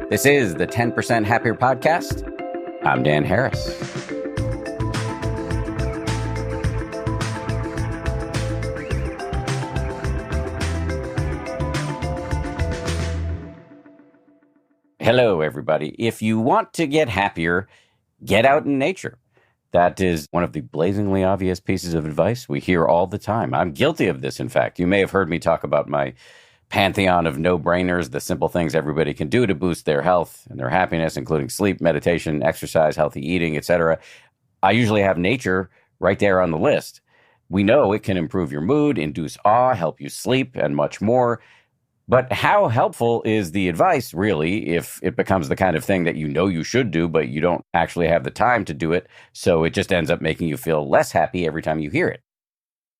This is the 10% Happier Podcast. I'm Dan Harris. Hello, everybody. If you want to get happier, get out in nature. That is one of the blazingly obvious pieces of advice we hear all the time. I'm guilty of this, in fact. You may have heard me talk about my pantheon of no-brainers, the simple things everybody can do to boost their health and their happiness, including sleep, meditation, exercise, healthy eating, etc. I usually have nature right there on the list. We know it can improve your mood, induce awe, help you sleep, and much more. But how helpful is the advice, really, if it becomes the kind of thing that you know you should do, but you don't actually have the time to do it, so it just ends up making you feel less happy every time you hear it?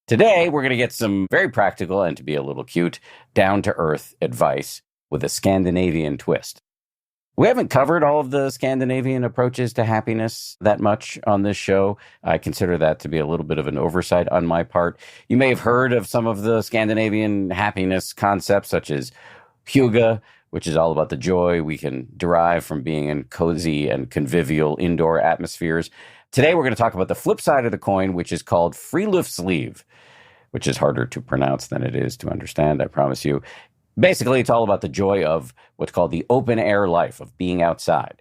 Today, we're going to get some very practical and, to be a little cute, down-to-earth advice with a Scandinavian twist. We haven't covered all of the Scandinavian approaches to happiness that much on this show. I consider that to be a little bit of an oversight on my part. You may have heard of some of the Scandinavian happiness concepts, such as hygge, which is all about the joy we can derive from being in cozy and convivial indoor atmospheres. Today, we're going to talk about the flip side of the coin, which is called frilutsliv, which is harder to pronounce than it is to understand, I promise you. Basically, it's all about the joy of what's called the open air life, of being outside.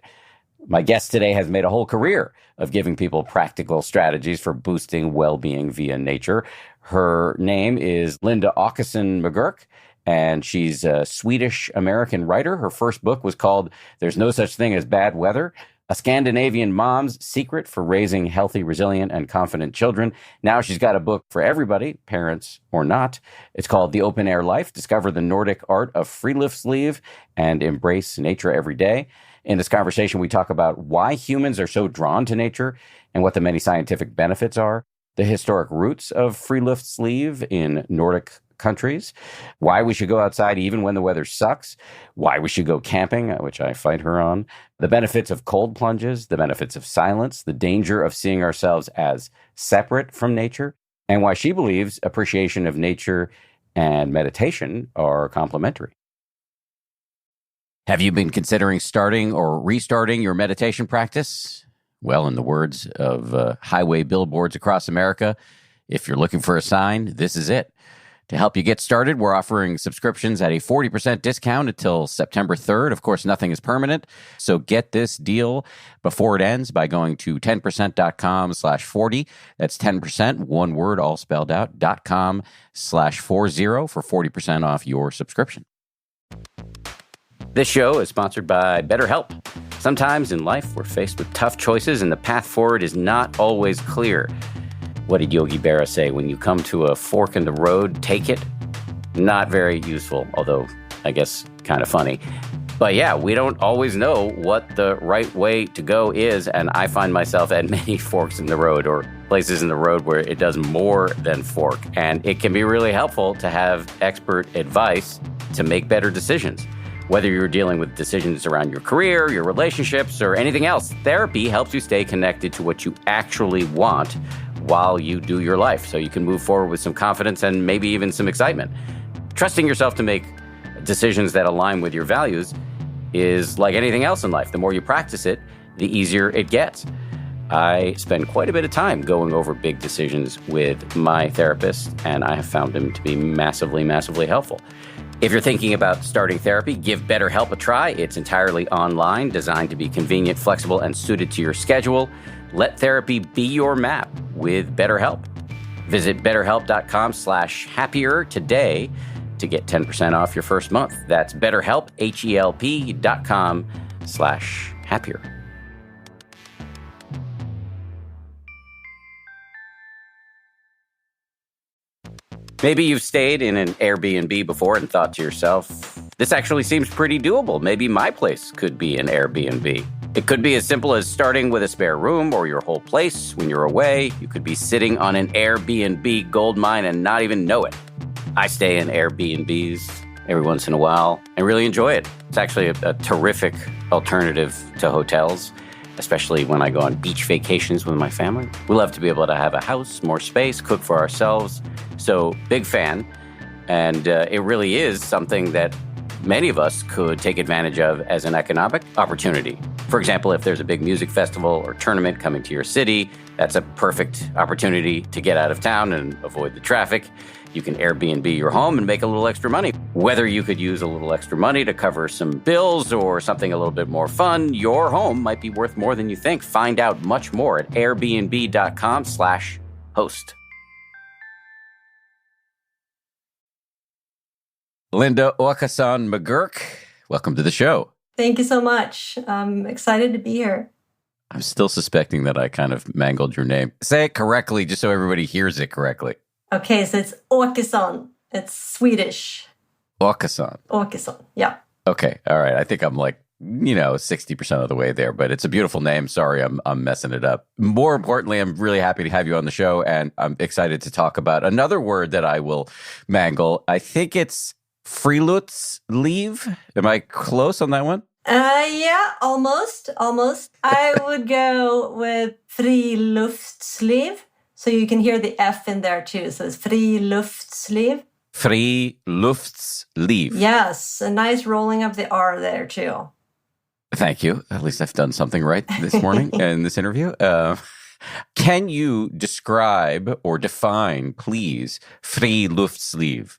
My guest today has made a whole career of giving people practical strategies for boosting well-being via nature. Her name is Åkeson McGurk, and she's a Swedish American writer. Her first book was called There's No Such Thing as Bad Weather: A Scandinavian Mom's Secret for Raising Healthy, Resilient, and Confident Children. Now she's got a book for everybody, parents or not. It's called The Open Air Life: Discover the Nordic Art of Frilutsliv and Embrace Nature Every Day. In this conversation, we talk about why humans are so drawn to nature and what the many scientific benefits are, the historic roots of frilutsliv in Nordic countries, why we should go outside even when the weather sucks, why we should go camping, which I fight her on, the benefits of cold plunges, the benefits of silence, the danger of seeing ourselves as separate from nature, and why she believes appreciation of nature and meditation are complementary. Have you been considering starting or restarting your meditation practice? Well, in the words of highway billboards across America, if you're looking for a sign, this is it. To help you get started, we're offering subscriptions at a 40% discount until September 3rd. Of course, nothing is permanent, so get this deal before it ends by going to 10%.com/40. That's 10%, one word, all spelled out, .com/40 for 40% off your subscription. This show is sponsored by BetterHelp. Sometimes in life, we're faced with tough choices and the path forward is not always clear. What did Yogi Berra say? When you come to a fork in the road, take it. Not very useful, although I guess kind of funny. But yeah, we don't always know what the right way to go is, and I find myself at many forks in the road or places in the road where it does more than fork. And it can be really helpful to have expert advice to make better decisions. Whether you're dealing with decisions around your career, your relationships, or anything else, therapy helps you stay connected to what you actually want while you do your life, so you can move forward with some confidence and maybe even some excitement. Trusting yourself to make decisions that align with your values is like anything else in life. The more you practice it, the easier it gets. I spend quite a bit of time going over big decisions with my therapist, and I have found him to be massively, massively helpful. If you're thinking about starting therapy, give BetterHelp a try. It's entirely online, designed to be convenient, flexible, and suited to your schedule. Let therapy be your map with BetterHelp. Visit betterhelp.com/happier today to get 10% off your first month. That's BetterHelp, HELP.com/happier. Maybe you've stayed in an Airbnb before and thought to yourself, this actually seems pretty doable. Maybe my place could be an Airbnb. It could be as simple as starting with a spare room or your whole place when you're away. You could be sitting on an Airbnb goldmine and not even know it. I stay in Airbnbs every once in a while and really enjoy it. It's actually a terrific alternative to hotels, especially when I go on beach vacations with my family. We love to be able to have a house, more space, cook for ourselves. So big fan. And it really is something that many of us could take advantage of as an economic opportunity. For example, if there's a big music festival or tournament coming to your city, that's a perfect opportunity to get out of town and avoid the traffic. You can Airbnb your home and make a little extra money. Whether you could use a little extra money to cover some bills or something a little bit more fun, your home might be worth more than you think. Find out much more at airbnb.com/host. Linda Åkeson McGurk, welcome to the show. Thank you so much. I'm excited to be here. I'm still suspecting that I kind of mangled your name. Say it correctly, just so everybody hears it correctly. Okay, so it's Åkeson. It's Swedish. Åkeson. Åkeson, yeah. Okay, all right. I think I'm 60% of the way there, but it's a beautiful name. Sorry, I'm messing it up. More importantly, I'm really happy to have you on the show, and I'm excited to talk about another word that I will mangle. I think it's frilutsliv. Am I close on that one? Yeah, almost. I would go with frilutsliv. So you can hear the F in there too. So it's frilutsliv. Frilutsliv. Yes, a nice rolling of the R there too. Thank you. At least I've done something right this morning in this interview. Can you describe or define, please, frilutsliv?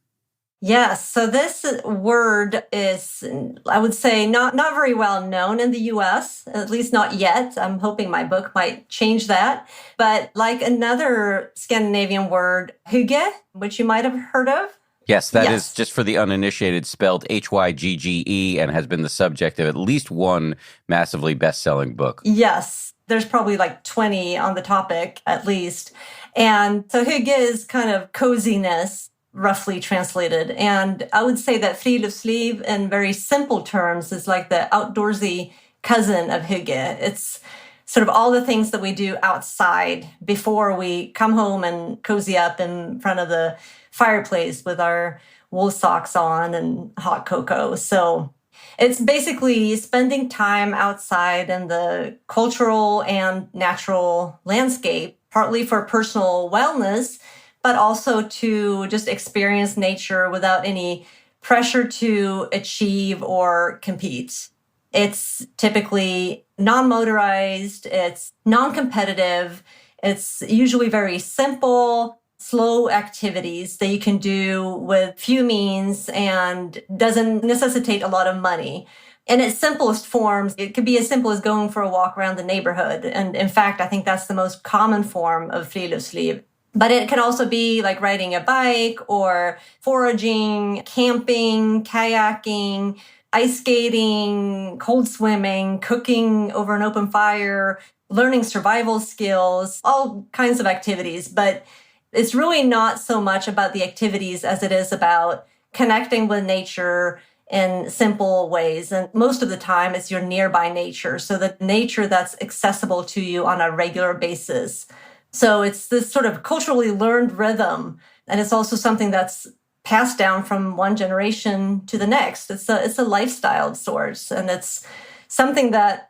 Yes, so this word is, I would say, not very well known in the US, at least not yet. I'm hoping my book might change that. But like another Scandinavian word, hygge, which you might have heard of. Yes, that is, just for the uninitiated, spelled Hygge, and has been the subject of at least one massively best-selling book. Yes, there's probably 20 on the topic at least. And so hygge is kind of coziness, roughly translated. And I would say that frilutsliv, in very simple terms, is like the outdoorsy cousin of hygge. It's sort of all the things that we do outside before we come home and cozy up in front of the fireplace with our wool socks on and hot cocoa. So it's basically spending time outside in the cultural and natural landscape, partly for personal wellness, but also to just experience nature without any pressure to achieve or compete. It's typically non-motorized, it's non-competitive, it's usually very simple, slow activities that you can do with few means and doesn't necessitate a lot of money. In its simplest forms, it could be as simple as going for a walk around the neighborhood. And in fact, I think that's the most common form of frilutsliv. But it can also be like riding a bike or foraging, camping, kayaking, ice skating, cold swimming, cooking over an open fire, learning survival skills, all kinds of activities. But it's really not so much about the activities as it is about connecting with nature in simple ways. And most of the time, it's your nearby nature. So the nature that's accessible to you on a regular basis. So it's this sort of culturally learned rhythm. And it's also something that's passed down from one generation to the next. It's a lifestyle of sorts. And it's something that,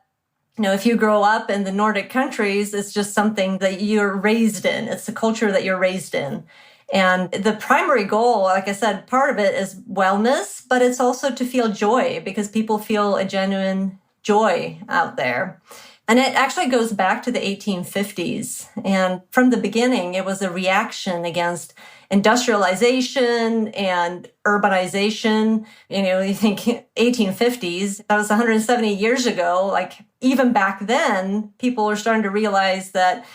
if you grow up in the Nordic countries, it's just something that you're raised in. It's the culture that you're raised in. And the primary goal, like I said, part of it is wellness, but it's also to feel joy because people feel a genuine joy out there. And it actually goes back to the 1850s. And from the beginning, it was a reaction against industrialization and urbanization. You think 1850s, that was 170 years ago. Like even back then, people were starting to realize that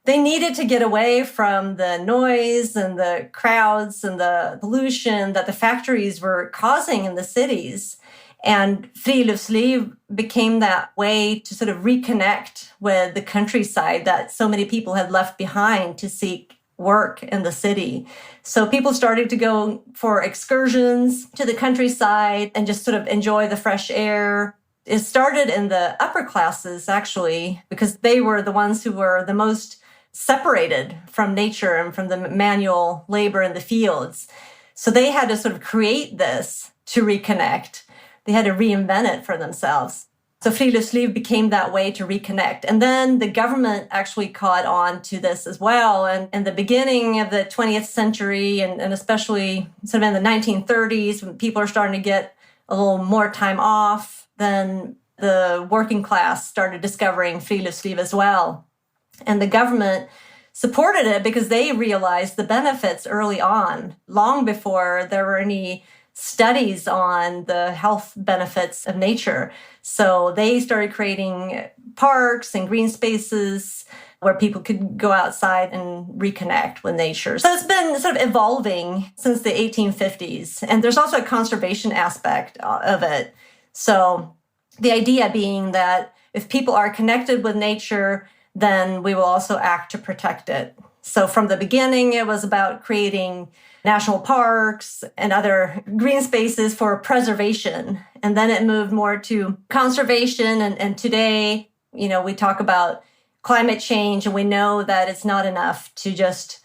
they needed to get away from the noise and the crowds and the pollution that the factories were causing in the cities. And frilutsliv became that way to sort of reconnect with the countryside that so many people had left behind to seek work in the city. So people started to go for excursions to the countryside and just sort of enjoy the fresh air. It started in the upper classes, actually, because they were the ones who were the most separated from nature and from the manual labor in the fields. So they had to sort of create this to reconnect. They had to reinvent it for themselves. So frilutsliv became that way to reconnect. And then the government actually caught on to this as well. And in the beginning of the 20th century, and especially sort of in the 1930s, when people are starting to get a little more time off, then the working class started discovering frilutsliv as well. And the government supported it because they realized the benefits early on, long before there were any studies on the health benefits of nature. So they started creating parks and green spaces where people could go outside and reconnect with nature. So it's been sort of evolving since the 1850s. And there's also a conservation aspect of it. So the idea being that if people are connected with nature, then we will also act to protect it. So from the beginning, it was about creating national parks and other green spaces for preservation. And then it moved more to conservation. And today, we talk about climate change, and we know that it's not enough to just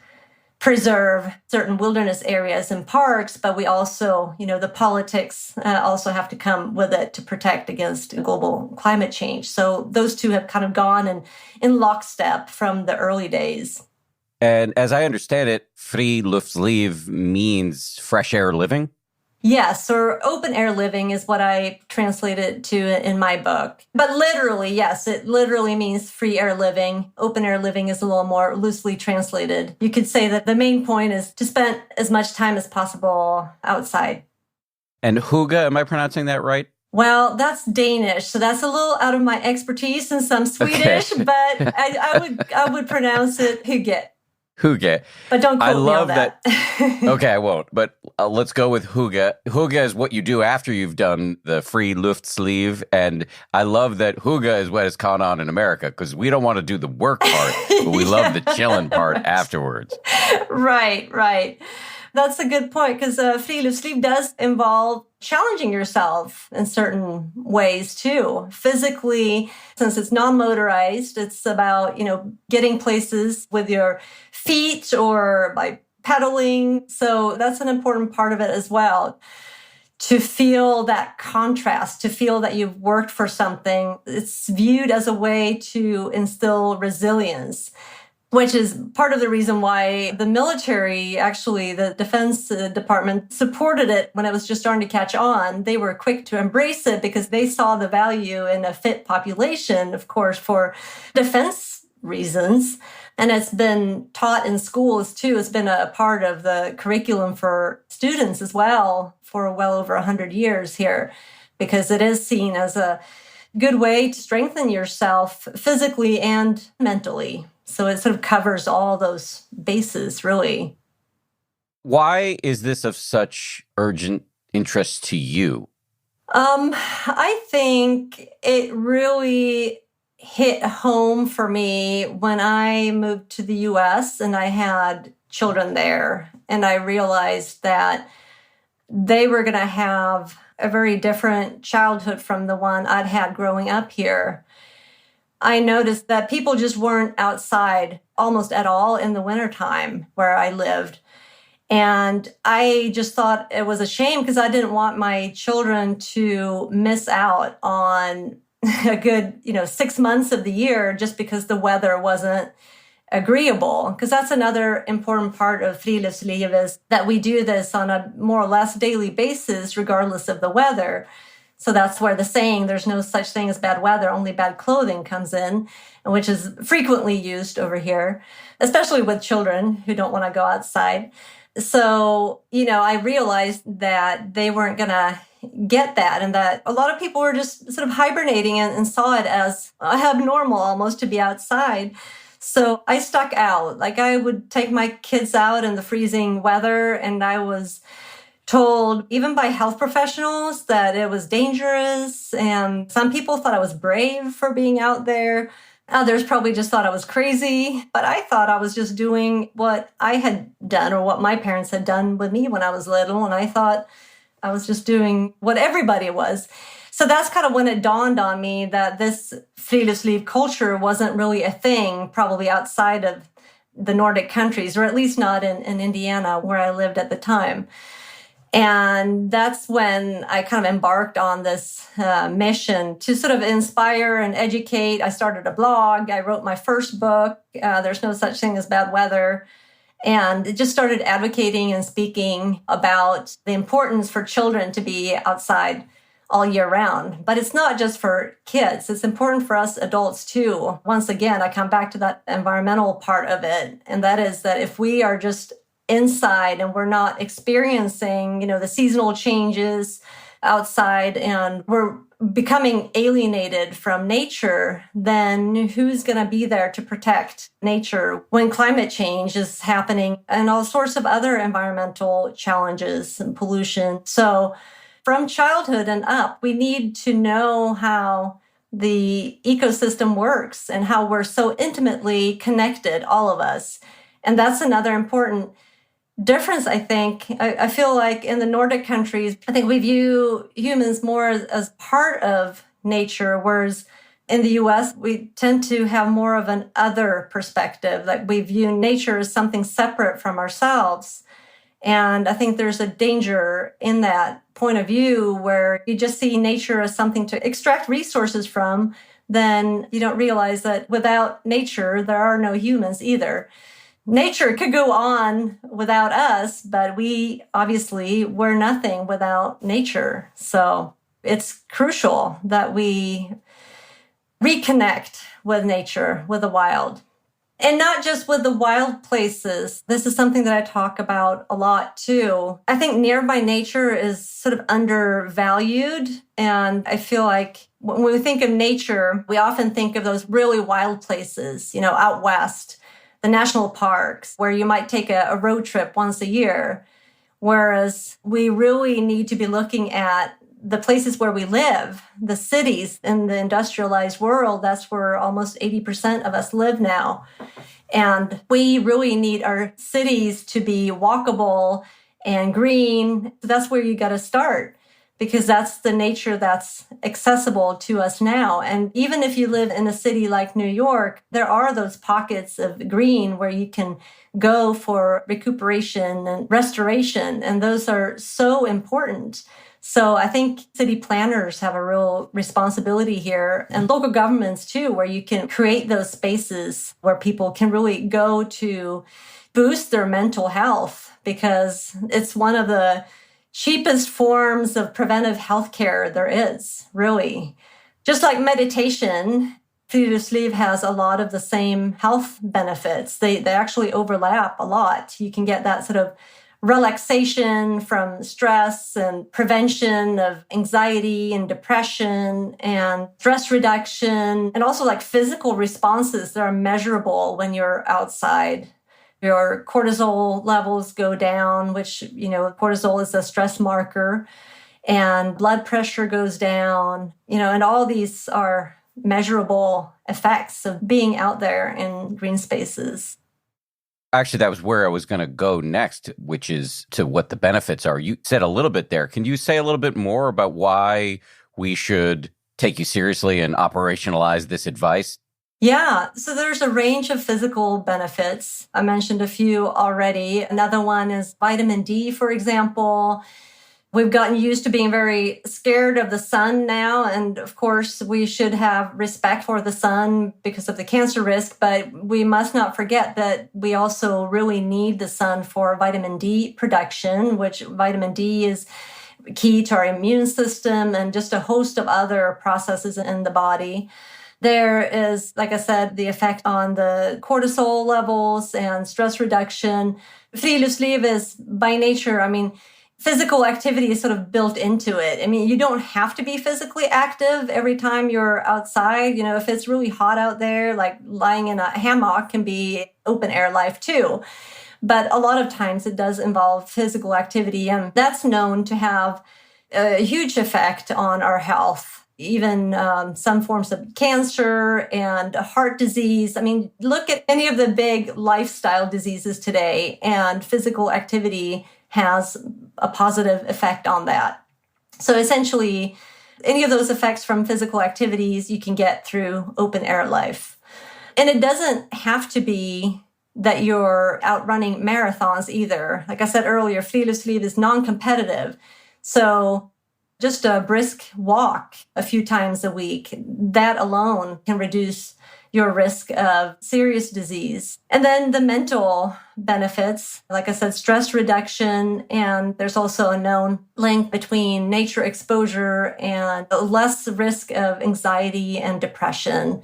preserve certain wilderness areas and parks, but we also, the politics also have to come with it to protect against global climate change. So those two have kind of gone in lockstep from the early days. And as I understand it, frilutsliv means fresh air living? Yes, or open air living is what I translated to in my book. But literally, yes, it literally means free air living. Open air living is a little more loosely translated. You could say that the main point is to spend as much time as possible outside. And hygge, am I pronouncing that right? Well, that's Danish, so that's a little out of my expertise since I'm Swedish, okay. But I would pronounce it hygge. Hygge. But don't quote I love me on that. Okay, I won't. But let's go with hygge. Hygge is what you do after you've done the frilutsliv. And I love that hygge is what has caught on in America because we don't want to do the work part, but we love the chilling part afterwards. Right. That's a good point because frilutsliv does involve challenging yourself in certain ways too. Physically, since it's non-motorized, it's about, getting places with your feet or by pedaling. So that's an important part of it as well. To feel that contrast, to feel that you've worked for something, it's viewed as a way to instill resilience, which is part of the reason why the military, actually, the Defense Department, supported it when it was just starting to catch on. They were quick to embrace it because they saw the value in a fit population, of course, for defense reasons. And it's been taught in schools, too. It's been a part of the curriculum for students as well for well over 100 years here, because it is seen as a good way to strengthen yourself physically and mentally. So it sort of covers all those bases, really. Why is this of such urgent interest to you? I think it really hit home for me when I moved to the U.S. and I had children there. And I realized that they were going to have a very different childhood from the one I'd had growing up here. I noticed that people just weren't outside almost at all in the wintertime where I lived. And I just thought it was a shame because I didn't want my children to miss out on a good, 6 months of the year just because the weather wasn't agreeable. Because that's another important part of frilutsliv is that we do this on a more or less daily basis, regardless of the weather. So that's where the saying, there's no such thing as bad weather, only bad clothing comes in, which is frequently used over here, especially with children who don't want to go outside. So, I realized that they weren't going to get that and that a lot of people were just sort of hibernating and saw it as abnormal almost to be outside. So I stuck out. Like I would take my kids out in the freezing weather and I was told, even by health professionals, that it was dangerous. And some people thought I was brave for being out there. Others probably just thought I was crazy. But I thought I was just doing what I had done or what my parents had done with me when I was little. And I thought I was just doing what everybody was. So that's kind of when it dawned on me that this frilutsliv culture wasn't really a thing, probably outside of the Nordic countries, or at least not in Indiana, where I lived at the time. And that's when I kind of embarked on this mission to sort of inspire and educate. I started a blog. I wrote my first book, There's No Such Thing as Bad Weather. And it just started advocating and speaking about the importance for children to be outside all year round. But it's not just for kids. It's important for us adults too. Once again, I come back to that environmental part of it. And that is that if we are just inside and we're not experiencing, the seasonal changes outside and we're becoming alienated from nature, then who's going to be there to protect nature when climate change is happening and all sorts of other environmental challenges and pollution? So from childhood and up, we need to know how the ecosystem works and how we're so intimately connected, all of us. And that's another important difference, I think. I feel like in the Nordic countries, I think we view humans more as part of nature, whereas in the US, we tend to have more of an other perspective, like we view nature as something separate from ourselves. And I think there's a danger in that point of view where you just see nature as something to extract resources from, then you don't realize that without nature, there are no humans either. Nature could go on without us, but we're nothing without nature. So it's crucial that we reconnect with nature, with the wild. And not just with the wild places. This is something that I talk about a lot too. I think nearby nature is sort of undervalued. And I feel like when we think of nature, we often think of those really wild places, out west, the national parks, where you might take a road trip once a year. Whereas we really need to be looking at the places where we live, the cities in the industrialized world. That's where almost 80% of us live now. And we really need our cities to be walkable and green. That's where you got to start, because that's the nature that's accessible to us now. And even if you live in a city like New York, there are those pockets of green where you can go for recuperation and restoration. And those are so important. So I think city planners have a real responsibility here, and local governments too, where you can create those spaces where people can really go to boost their mental health, because it's one of the cheapest forms of preventive healthcare there is, really. Just like meditation, frilutsliv has a lot of the same health benefits. They actually overlap a lot. You can get that sort of relaxation from stress and prevention of anxiety and depression and stress reduction, and also like physical responses that are measurable when you're outside. Your cortisol levels go down, which, cortisol is a stress marker, and blood pressure goes down, and all these are measurable effects of being out there in green spaces. Actually, that was where I was going to go next, which is to what the benefits are. You said a little bit there. Can you say a little bit more about why we should take you seriously and operationalize this advice? Yeah, so there's a range of physical benefits. I mentioned a few already. Another one is vitamin D, for example. We've gotten used to being very scared of the sun now. And of course, we should have respect for the sun because of the cancer risk. But we must not forget that we also really need the sun for vitamin D production, which vitamin D is key to our immune system and just a host of other processes in the body. There is, like I said, the effect on the cortisol levels and stress reduction. Frilutsliv is by nature, physical activity is sort of built into it. You don't have to be physically active every time you're outside. If it's really hot out there, like lying in a hammock can be open air life too. But a lot of times it does involve physical activity, and that's known to have a huge effect on our health. Even some forms of cancer and heart disease. Look at any of the big lifestyle diseases today, and physical activity has a positive effect on that. So essentially, any of those effects from physical activities you can get through open air life. And it doesn't have to be that you're out running marathons either. Like I said earlier, frilutsliv is non-competitive. So just a brisk walk a few times a week, that alone can reduce your risk of serious disease. And then the mental benefits, like I said, stress reduction. And there's also a known link between nature exposure and less risk of anxiety and depression.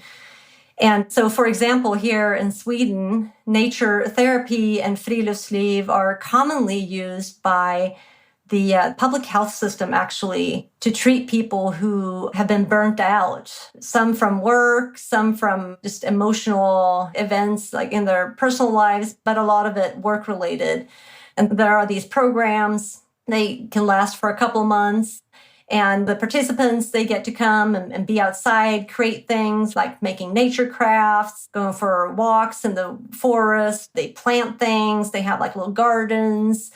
And so, for example, here in Sweden, nature therapy and frilutsliv are commonly used by the public health system, actually, to treat people who have been burnt out, some from work, some from just emotional events like in their personal lives, but a lot of it work-related. And there are these programs. They can last for a couple of months. And the participants, they get to come and be outside, create things like making nature crafts, going for walks in the forest. They plant things. They have like little gardens.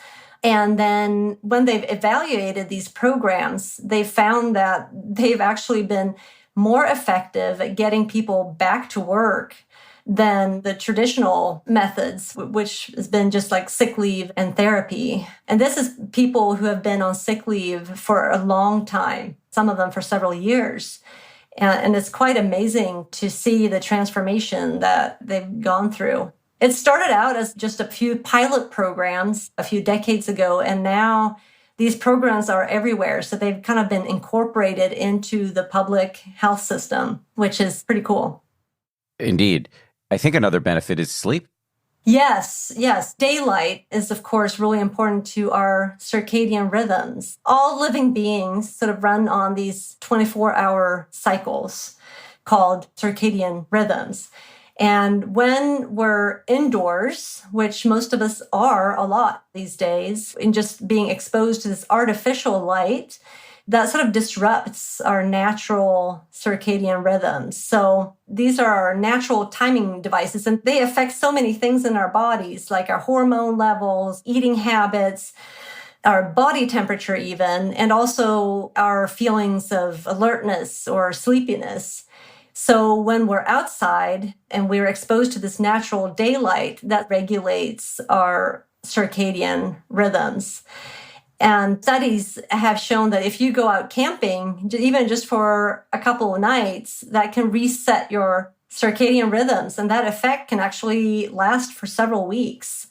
And then when they've evaluated these programs, they've found that they've actually been more effective at getting people back to work than the traditional methods, which has been just like sick leave and therapy. And this is people who have been on sick leave for a long time, some of them for several years. And it's quite amazing to see the transformation that they've gone through. It started out as just a few pilot programs a few decades ago, and now these programs are everywhere. So they've kind of been incorporated into the public health system, which is pretty cool. Indeed. I think another benefit is sleep. Yes. Daylight is, of course, really important to our circadian rhythms. All living beings sort of run on these 24-hour cycles called circadian rhythms. And when we're indoors, which most of us are a lot these days, in just being exposed to this artificial light, that sort of disrupts our natural circadian rhythms. So these are our natural timing devices, and they affect so many things in our bodies, like our hormone levels, eating habits, our body temperature even, and also our feelings of alertness or sleepiness. So when we're outside and we're exposed to this natural daylight, that regulates our circadian rhythms. And studies have shown that if you go out camping, even just for a couple of nights, that can reset your circadian rhythms. And that effect can actually last for several weeks.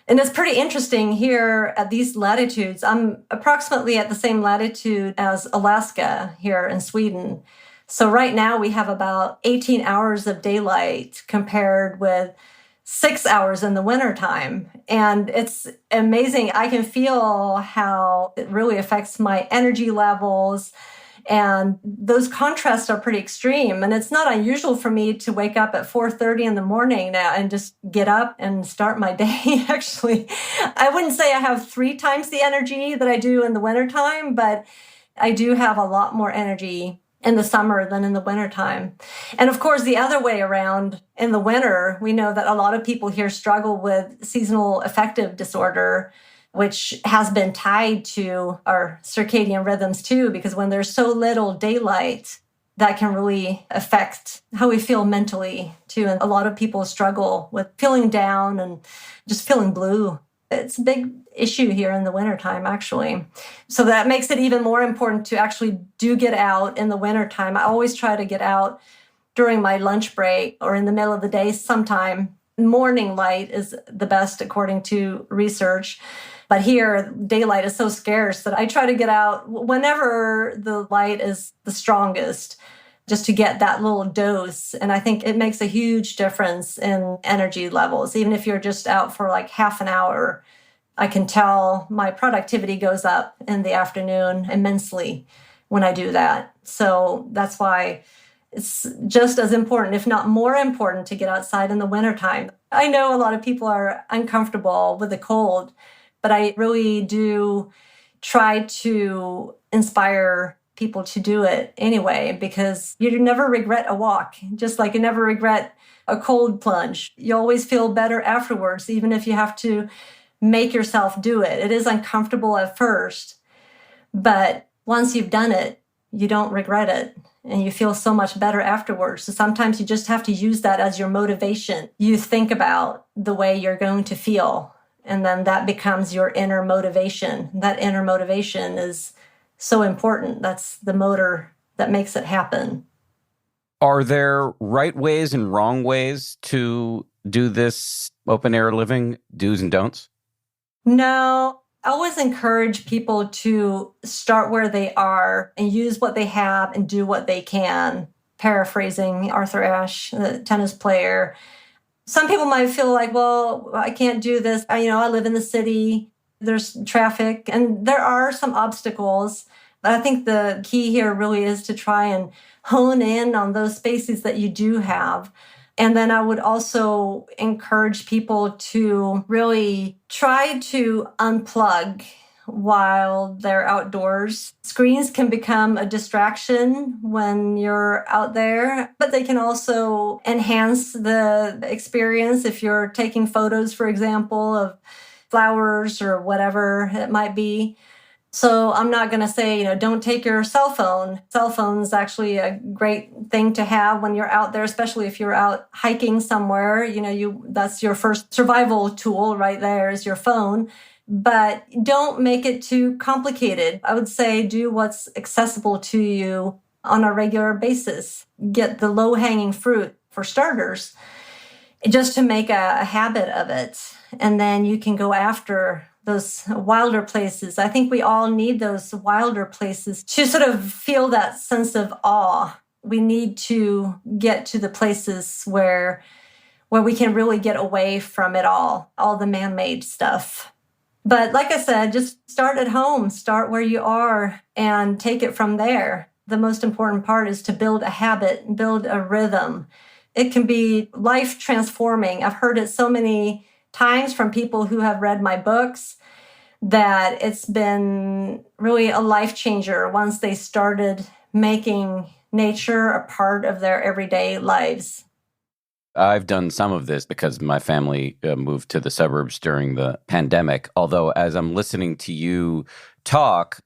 And it's pretty interesting here at these latitudes. I'm approximately at the same latitude as Alaska here in Sweden. So right now we have about 18 hours of daylight compared with 6 hours in the wintertime. And it's amazing. I can feel how it really affects my energy levels. And those contrasts are pretty extreme. And it's not unusual for me to wake up at 4:30 in the morning now and just get up and start my day. Actually, I wouldn't say I have 3 times the energy that I do in the wintertime, but I do have a lot more energy in the summer than in the wintertime. And of course, the other way around, in the winter, we know that a lot of people here struggle with seasonal affective disorder, which has been tied to our circadian rhythms too, because when there's so little daylight, that can really affect how we feel mentally too. And a lot of people struggle with feeling down and just feeling blue. It's a big issue here in the wintertime, actually. So that makes it even more important to actually do get out in the wintertime. I always try to get out during my lunch break or in the middle of the day sometime. Morning light is the best according to research. But here, daylight is so scarce that I try to get out whenever the light is the strongest, just to get that little dose. And I think it makes a huge difference in energy levels. Even if you're just out for like half an hour, I can tell my productivity goes up in the afternoon immensely when I do that. So that's why it's just as important, if not more important, to get outside in the wintertime. I know a lot of people are uncomfortable with the cold, but I really do try to inspire people to do it anyway, because you never regret a walk, just like you never regret a cold plunge. You always feel better afterwards, even if you have to make yourself do it. It is uncomfortable at first, but once you've done it, you don't regret it and you feel so much better afterwards. So sometimes you just have to use that as your motivation. You think about the way you're going to feel, and then that becomes your inner motivation. That inner motivation is so important. That's the motor that makes it happen. Are there right ways and wrong ways to do this open air living, do's and don'ts? No, I always encourage people to start where they are and use what they have and do what they can. Paraphrasing Arthur Ashe, the tennis player. Some people might feel like, well, I can't do this. I live in the city. There's traffic and there are some obstacles. But I think the key here really is to try and hone in on those spaces that you do have. And then I would also encourage people to really try to unplug while they're outdoors. Screens can become a distraction when you're out there, but they can also enhance the experience if you're taking photos, for example, of flowers or whatever it might be. So I'm not going to say, don't take your cell phone. Cell phone is actually a great thing to have when you're out there, especially if you're out hiking somewhere. That's your first survival tool right there is your phone. But don't make it too complicated. I would say do what's accessible to you on a regular basis. Get the low-hanging fruit for starters, just to make a habit of it. And then you can go after those wilder places. I think we all need those wilder places to sort of feel that sense of awe. We need to get to the places where we can really get away from it all the man-made stuff. But like I said, just start at home, start where you are and take it from there. The most important part is to build a habit, build a rhythm. It can be life transforming. I've heard it so many times from people who have read my books that it's been really a life changer once they started making nature a part of their everyday lives. I've done some of this because my family moved to the suburbs during the pandemic. Although, as I'm listening to you talk,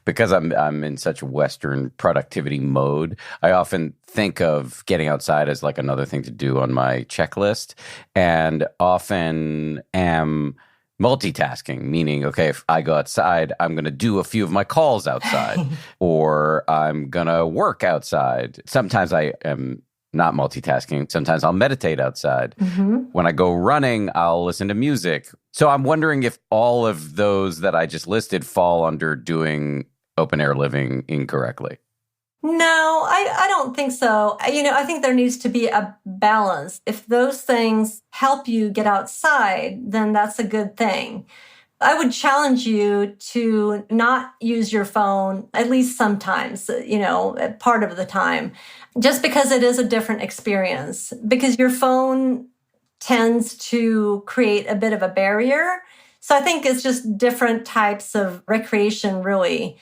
because I'm in such Western productivity mode, I often think of getting outside as like another thing to do on my checklist, and often am multitasking, meaning, okay, if I go outside, I'm going to do a few of my calls outside, or I'm going to work outside. Sometimes I am not multitasking. Sometimes I'll meditate outside. Mm-hmm. When I go running, I'll listen to music. So I'm wondering if all of those that I just listed fall under doing open air living incorrectly. No, I don't think so. I think there needs to be a balance. If those things help you get outside, then that's a good thing. I would challenge you to not use your phone, at least sometimes, part of the time, just because it is a different experience. Because your phone tends to create a bit of a barrier. So I think it's just different types of recreation, really.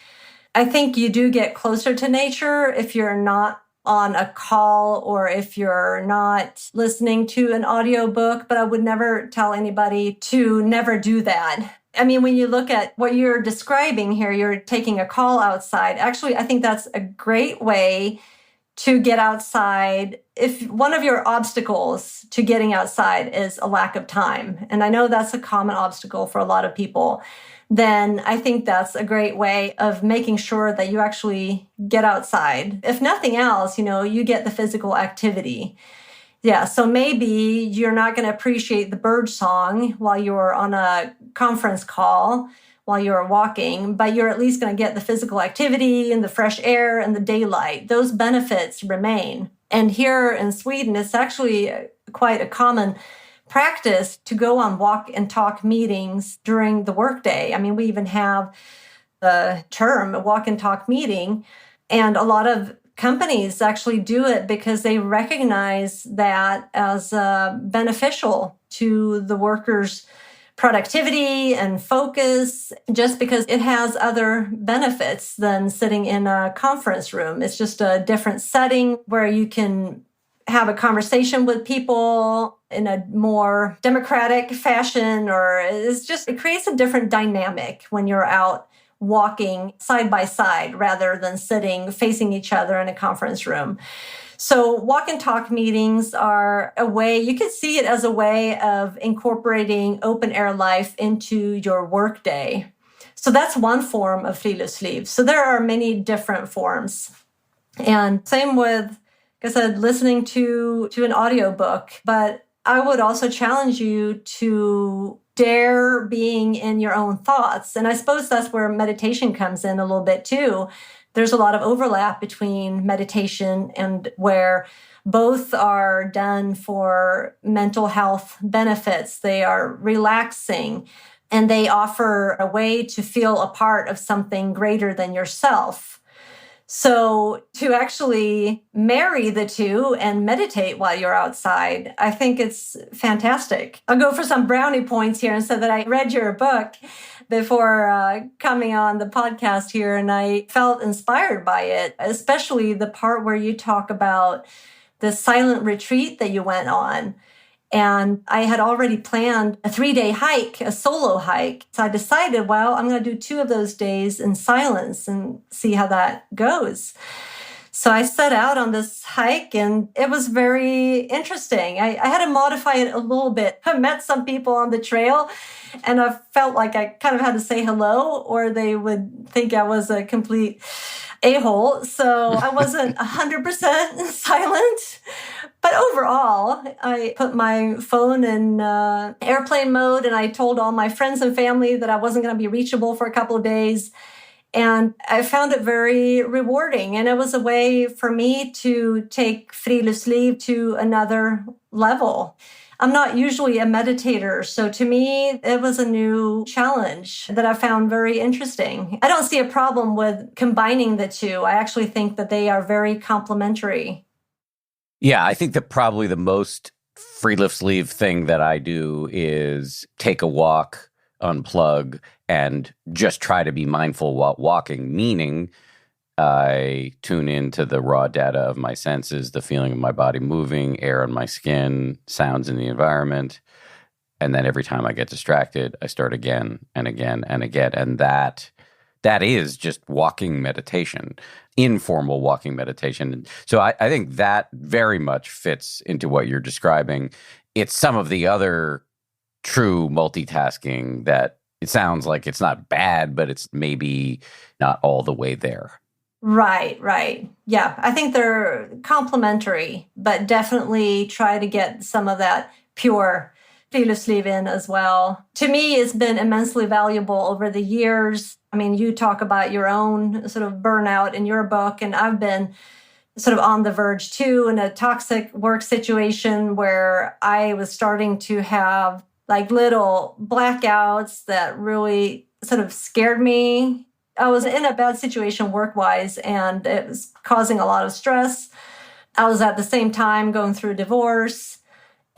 I think you do get closer to nature if you're not on a call or if you're not listening to an audiobook, but I would never tell anybody to never do that. I mean, when you look at what you're describing here, you're taking a call outside. Actually, I think that's a great way to get outside. If one of your obstacles to getting outside is a lack of time, and I know that's a common obstacle for a lot of people, then I think that's a great way of making sure that you actually get outside. If nothing else, you get the physical activity. Yeah, so maybe you're not going to appreciate the bird song while you're on a conference call, while you're walking, but you're at least going to get the physical activity and the fresh air and the daylight. Those benefits remain. And here in Sweden, it's actually quite a common practice to go on walk and talk meetings during the workday. I mean, we even have the term a walk and talk meeting, and a lot of companies actually do it because they recognize that as beneficial to the workers' productivity and focus, just because it has other benefits than sitting in a conference room. It's just a different setting where you can have a conversation with people in a more democratic fashion, or it creates a different dynamic when you're out walking side by side rather than sitting facing each other in a conference room. So walk and talk meetings are a way, you could see it as a way of incorporating open air life into your workday. So that's one form of frilutsliv. So there are many different forms. And same with, like I said, listening to an audiobook. But I would also challenge you to dare being in your own thoughts. And I suppose that's where meditation comes in a little bit too. There's a lot of overlap between meditation and where both are done for mental health benefits. They are relaxing and they offer a way to feel a part of something greater than yourself. So to actually marry the two and meditate while you're outside, I think it's fantastic. I'll go for some brownie points here and say that I read your book before coming on the podcast here, and I felt inspired by it, especially the part where you talk about the silent retreat that you went on. And I had already planned a 3-day hike, a solo hike. So I decided, well, I'm going to do 2 of those days in silence and see how that goes. So I set out on this hike and it was very interesting. I had to modify it a little bit. I met some people on the trail and I felt like I kind of had to say hello or they would think I was a complete a-hole. So I wasn't 100% silent. But overall, I put my phone in airplane mode and I told all my friends and family that I wasn't going to be reachable for a couple of days. And I found it very rewarding. And it was a way for me to take frilutsliv to another level. I'm not usually a meditator, so to me, it was a new challenge that I found very interesting. I don't see a problem with combining the two. I actually think that they are very complementary. Yeah, I think that probably the most frilutsliv thing that I do is take a walk, unplug, and just try to be mindful while walking, meaning I tune into the raw data of my senses, the feeling of my body moving, air on my skin, sounds in the environment. And then every time I get distracted, I start again and again and again. And that is just walking meditation, informal walking meditation. So I think that very much fits into what you're describing. It's some of the other true multitasking that it sounds like it's not bad, but it's maybe not all the way there. Right. Yeah, I think they're complementary, but definitely try to get some of that pure frilutsliv in as well. To me, it's been immensely valuable over the years. I mean, you talk about your own sort of burnout in your book, and I've been sort of on the verge too in a toxic work situation where I was starting to have like little blackouts that really sort of scared me. I was in a bad situation work-wise, and it was causing a lot of stress. I was at the same time going through a divorce,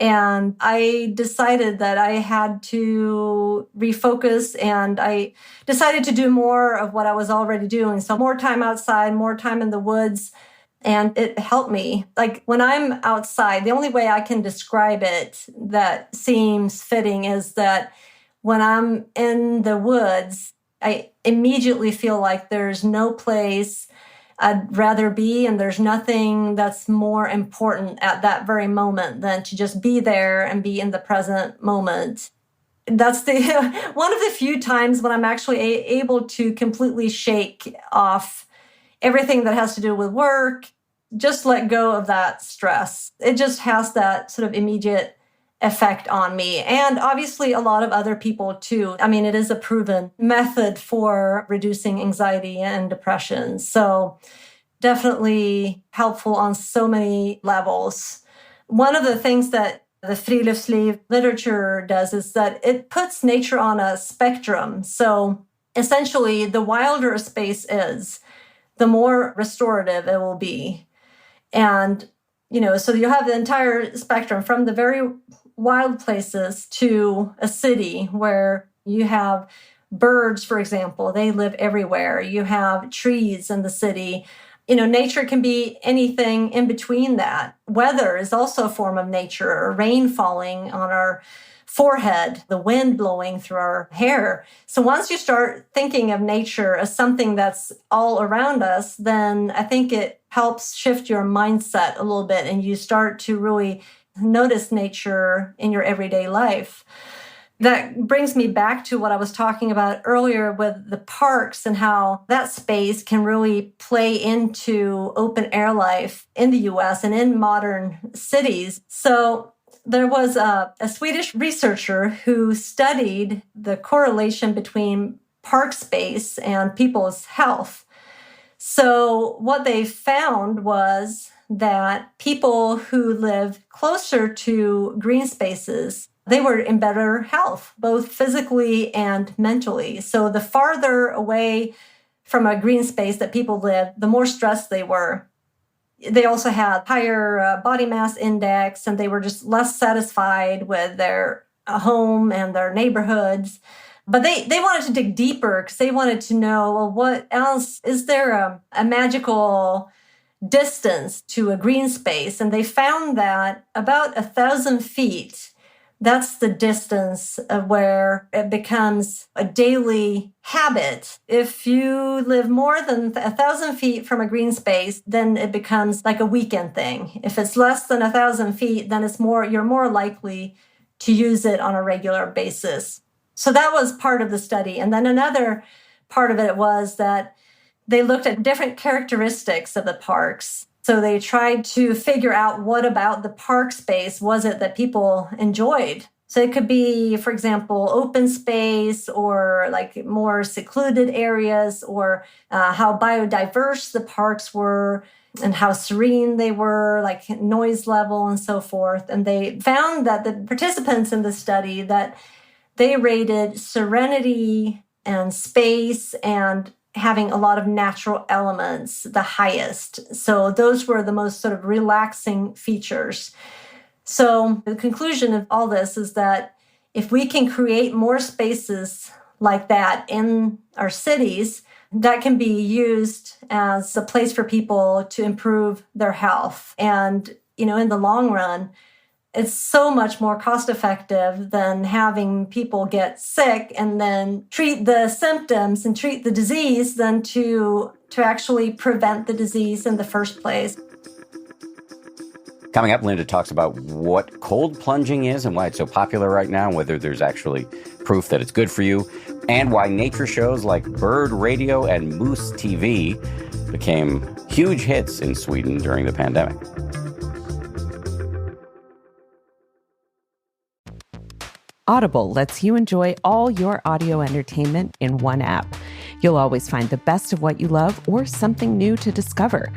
and I decided that I had to refocus, and I decided to do more of what I was already doing. So more time outside, more time in the woods, and it helped me. Like when I'm outside, the only way I can describe it that seems fitting is that when I'm in the woods, I immediately feel like there's no place I'd rather be, and there's nothing that's more important at that very moment than to just be there and be in the present moment. That's the one of the few times when I'm actually able to completely shake off everything that has to do with work, just let go of that stress. It just has that sort of immediate effect on me. And obviously a lot of other people too. I mean, it is a proven method for reducing anxiety and depression. So definitely helpful on so many levels. One of the things that the frilutsliv literature does is that it puts nature on a spectrum. So essentially, the wilder a space is, the more restorative it will be. And, so you have the entire spectrum from the very wild places to a city where you have birds, for example, they live everywhere. You have trees in the city. Nature can be anything in between that. Weather is also a form of nature, or rain falling on our forehead, the wind blowing through our hair. So once you start thinking of nature as something that's all around us, then I think it helps shift your mindset a little bit and you start to really notice nature in your everyday life. That brings me back to what I was talking about earlier with the parks and how that space can really play into open air life in the US and in modern cities. So there was a Swedish researcher who studied the correlation between park space and people's health. So what they found was that people who live closer to green spaces, they were in better health, both physically and mentally. So the farther away from a green space that people lived, the more stressed they were. They also had higher body mass index, and they were just less satisfied with their home and their neighborhoods. But they wanted to dig deeper because they wanted to know, well, what else? Is there a magical distance to a green space? And they found that about 1,000 feet, that's the distance of where it becomes a daily habit. If you live more than 1,000 feet from a green space, then it becomes like a weekend thing. If it's less than 1,000 feet, then you're more likely to use it on a regular basis. So that was part of the study. And then another part of it was that they looked at different characteristics of the parks. So they tried to figure out what about the park space was it that people enjoyed. So it could be, for example, open space or like more secluded areas, or how biodiverse the parks were and how serene they were, like noise level and so forth. And they found that the participants in the study, that they rated serenity and space and having a lot of natural elements the highest. So those were the most sort of relaxing features. So the conclusion of all this is that if we can create more spaces like that in our cities, that can be used as a place for people to improve their health. And, in the long run, it's so much more cost effective than having people get sick and then treat the symptoms and treat the disease than to actually prevent the disease in the first place. Coming up, Linda talks about what cold plunging is and why it's so popular right now, whether there's actually proof that it's good for you, and why nature shows like Bird Radio and Moose TV became huge hits in Sweden during the pandemic. Audible lets you enjoy all your audio entertainment in one app. You'll always find the best of what you love or something new to discover.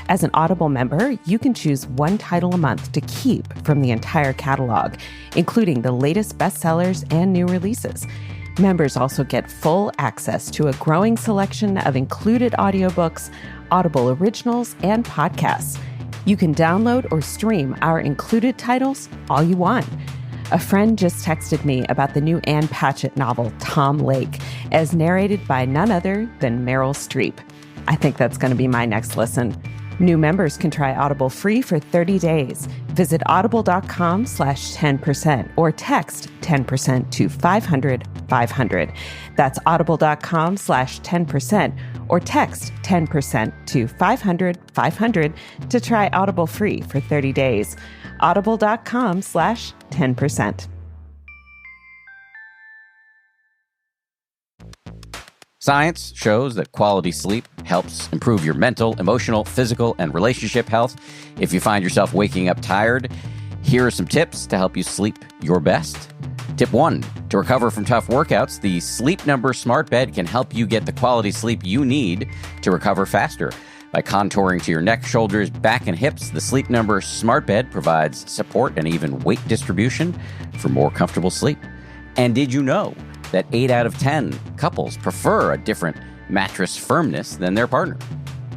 As an Audible member, you can choose one title a month to keep from the entire catalog, including the latest bestsellers and new releases. Members also get full access to a growing selection of included audiobooks, Audible originals, and podcasts. You can download or stream our included titles all you want. A friend just texted me about the new Anne Patchett novel, Tom Lake, as narrated by none other than Meryl Streep. I think that's going to be my next listen. New members can try Audible free for 30 days. Visit audible.com/10% or text 10% to 500-500. That's audible.com/10% or text 10% to 500-500 to try Audible free for 30 days. Audible.com/10%. Science shows that quality sleep helps improve your mental, emotional, physical, and relationship health. If you find yourself waking up tired, here are some tips to help you sleep your best. Tip 1, to recover from tough workouts, the Sleep Number smart bed can help you get the quality sleep you need to recover faster. By contouring to your neck, shoulders, back, and hips, the Sleep Number smart bed provides support and even weight distribution for more comfortable sleep. And did you know that 8 out of 10 couples prefer a different mattress firmness than their partner?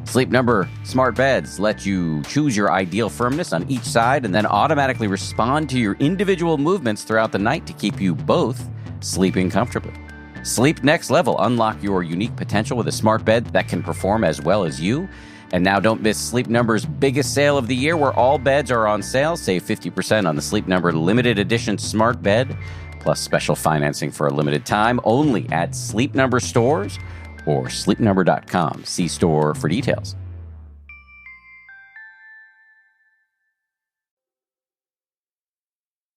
Sleep Number smart beds let you choose your ideal firmness on each side and then automatically respond to your individual movements throughout the night to keep you both sleeping comfortably. Sleep next level. Unlock your unique potential with a smart bed that can perform as well as you. And now don't miss Sleep Number's biggest sale of the year, where all beds are on sale. Save 50% on the Sleep Number limited edition smart bed, plus special financing for a limited time, only at Sleep Number stores or sleepnumber.com. See store for details.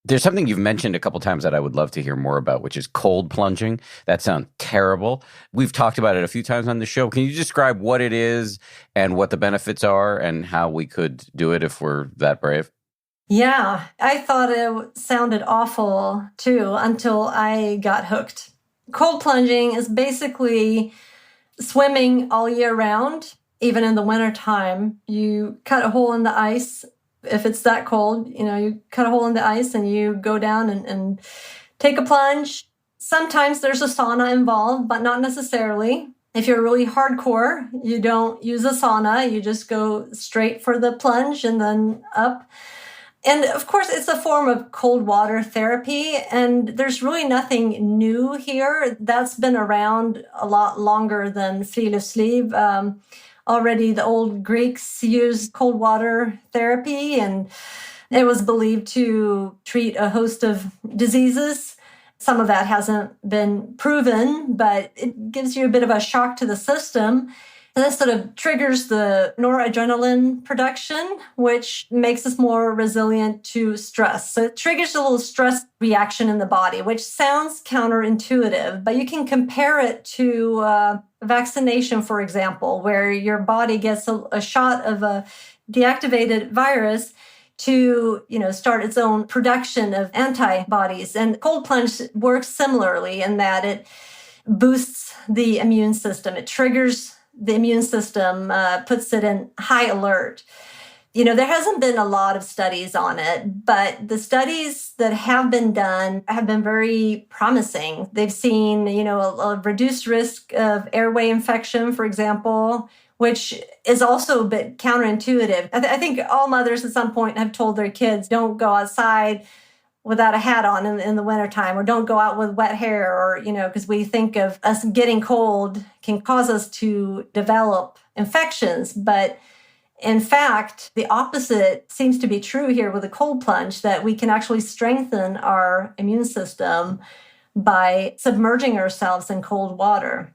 There's something you've mentioned a couple times that I would love to hear more about, which is cold plunging. That sounds terrible. We've talked about it a few times on the show. Can you describe what it is and what the benefits are and how we could do it if we're that brave? Yeah, I thought it sounded awful too until I got hooked. Cold plunging is basically swimming all year round, even in the wintertime. You cut a hole in the ice. If it's that cold, you cut a hole in the ice and you go down and take a plunge. Sometimes there's a sauna involved, but not necessarily. If you're really hardcore, you don't use a sauna. You just go straight for the plunge and then up. And of course, it's a form of cold water therapy, and there's really nothing new here. That's been around a lot longer than frilutsliv. Already the old Greeks used cold water therapy, and it was believed to treat a host of diseases. Some of that hasn't been proven, but it gives you a bit of a shock to the system. And this sort of triggers the noradrenaline production, which makes us more resilient to stress. So it triggers a little stress reaction in the body, which sounds counterintuitive, but you can compare it to vaccination, for example, where your body gets a shot of a deactivated virus to, start its own production of antibodies. And cold plunge works similarly in that it boosts the immune system. It triggers the immune system, puts it in high alert. There hasn't been a lot of studies on it, but the studies that have been done have been very promising. They've seen, a reduced risk of airway infection, for example, which is also a bit counterintuitive. I think all mothers at some point have told their kids, don't go outside without a hat on in the wintertime, or don't go out with wet hair, or, because we think of us getting cold can cause us to develop infections. But in fact, the opposite seems to be true here with a cold plunge, that we can actually strengthen our immune system by submerging ourselves in cold water.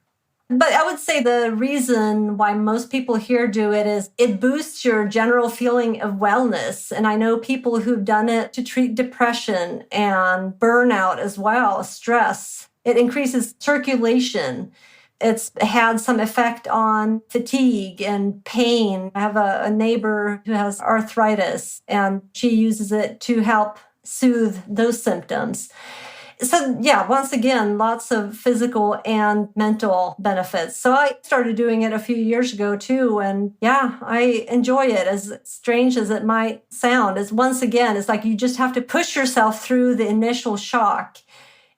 But I would say the reason why most people here do it is it boosts your general feeling of wellness. And I know people who've done it to treat depression and burnout as well, stress. It increases circulation. It's had some effect on fatigue and pain. I have a neighbor who has arthritis, and she uses it to help soothe those symptoms. So yeah, once again, lots of physical and mental benefits. So I started doing it a few years ago too. And yeah, I enjoy it, as strange as it might sound. Once again, it's like you just have to push yourself through the initial shock.